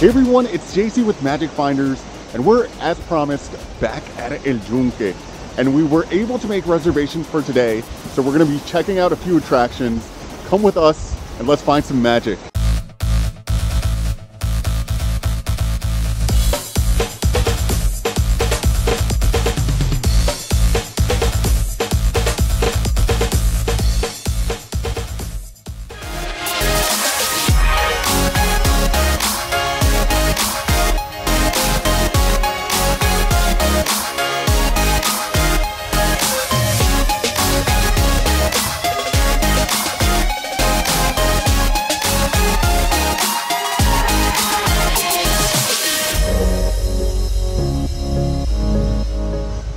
Hey everyone, it's JC with Magic Finders, and we're, as promised, back at El Yunque. And we were able to make reservations for today, so we're gonna be checking out a few attractions. Come with us, and let's find some magic.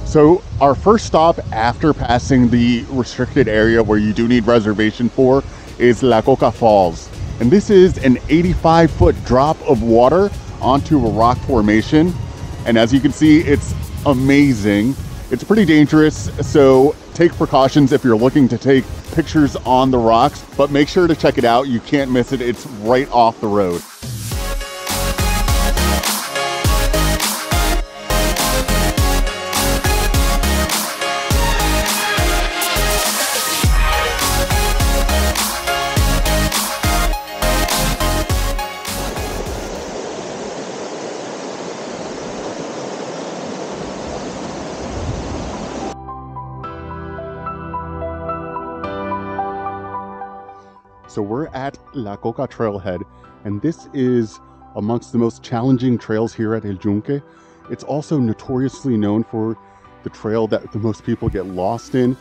So our first stop after passing the restricted area where you do need reservation for is La Coca Falls. And this is an 85-foot drop of water onto a rock formation. And as you can see, it's amazing. It's pretty dangerous, so take precautions if you're looking to take pictures on the rocks, but make sure to check it out. You can't miss it. It's right off the road. So we're at La Coca Trailhead, and this is amongst the most challenging trails here at El Yunque. It's also notoriously known for the trail that the most people get lost in.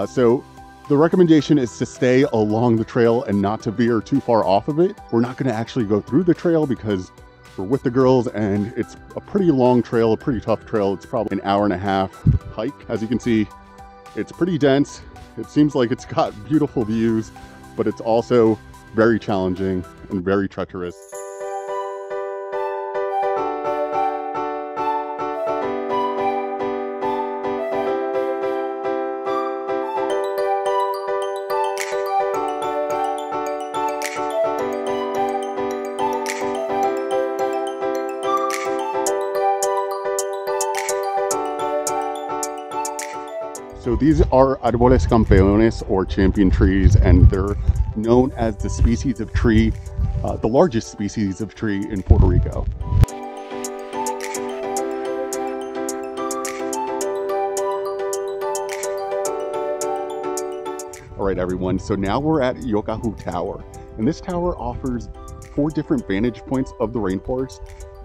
So the recommendation is to stay along the trail and not to veer too far off of it. We're not going to actually go through the trail because we're with the girls, and it's a pretty long trail, a pretty tough trail. It's probably an hour-and-a-half hike. As you can see, it's pretty dense. It seems like it's got beautiful views, but it's also very challenging and very treacherous. So these are árboles campeones, or champion trees, and they're known as the species of tree, the largest species of tree in Puerto Rico. All right, everyone, so now we're at Yokahu Tower, and this tower offers 4 different vantage points of the rainforest,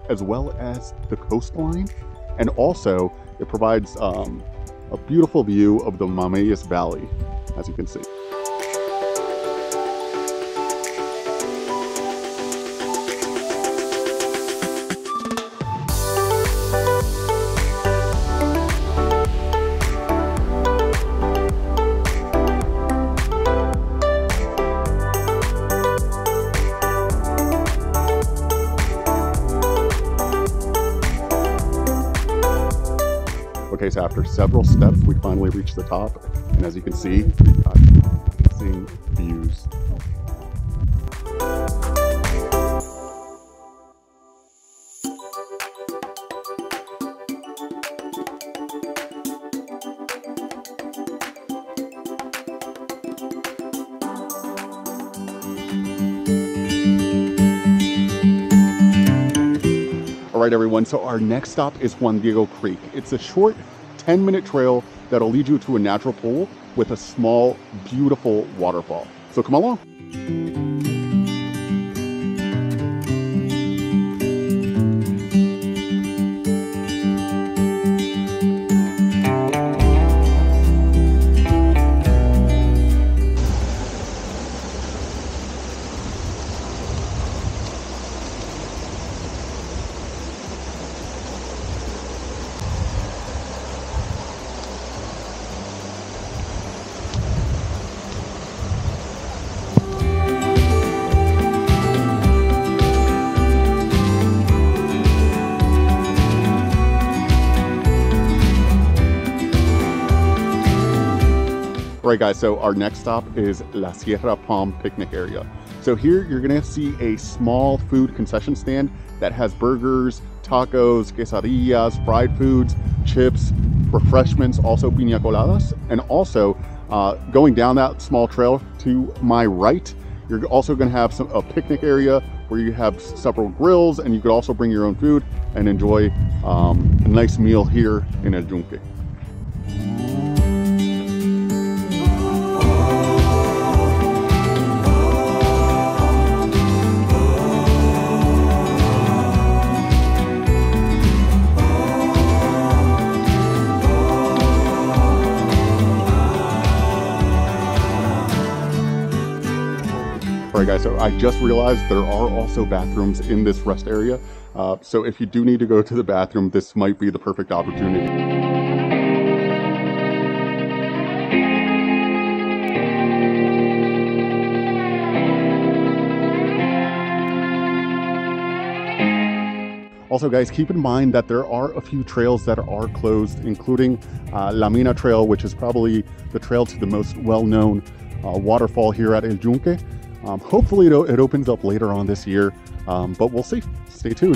as well as the coastline, and also it provides a beautiful view of the Mameyes Valley, as you can see. Okay, so after several steps, we finally reached the top, and as you can see, we've got amazing views. All right, everyone, so our next stop is Juan Diego Creek. It's a short 10-minute trail that'll lead you to a natural pool with a small, beautiful waterfall. So come along. All right, guys, so our next stop is La Sierra Palm Picnic Area. So here you're gonna see a small food concession stand that has burgers, tacos, quesadillas, fried foods, chips, refreshments, also piña coladas. And also going down that small trail to my right, you're also gonna have a picnic area where you have several grills, and you could also bring your own food and enjoy a nice meal here in El Yunque. All right guys, so I just realized there are also bathrooms in this rest area. So if you do need to go to the bathroom, this might be the perfect opportunity. Also guys, keep in mind that there are a few trails that are closed, including La Mina Trail, which is probably the trail to the most well-known waterfall here at El Yunque. Hopefully it opens up later on this year, but we'll see. Stay tuned.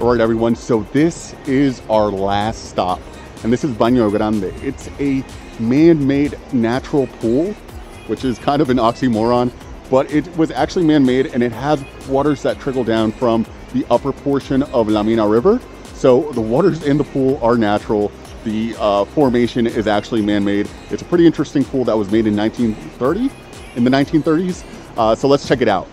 All right, everyone, so this is our last stop, and this is Banyo Grande. It's a man-made natural pool, which is kind of an oxymoron, but it was actually man-made, and it has waters that trickle down from the upper portion of La Mina River. So the waters in the pool are natural. The formation is actually man-made. It's a pretty interesting pool that was made in the 1930s. So let's check it out.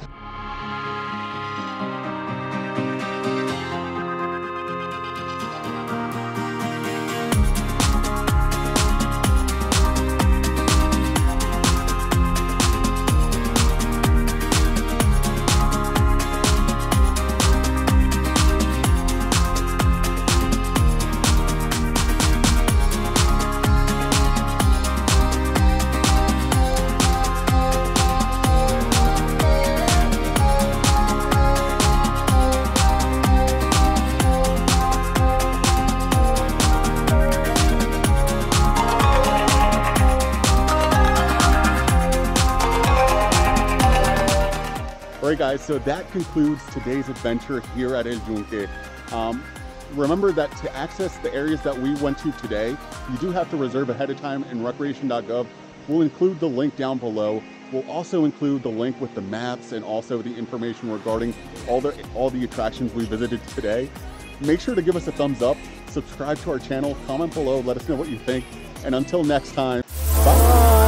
All right guys, so that concludes today's adventure here at El Yunque. Remember that to access the areas that we went to today, you do have to reserve ahead of time in recreation.gov. We'll include the link down below. We'll also include the link with the maps and also the information regarding all the attractions we visited today. Make sure to give us a thumbs up, subscribe to our channel, comment below, let us know what you think, and until next time, bye!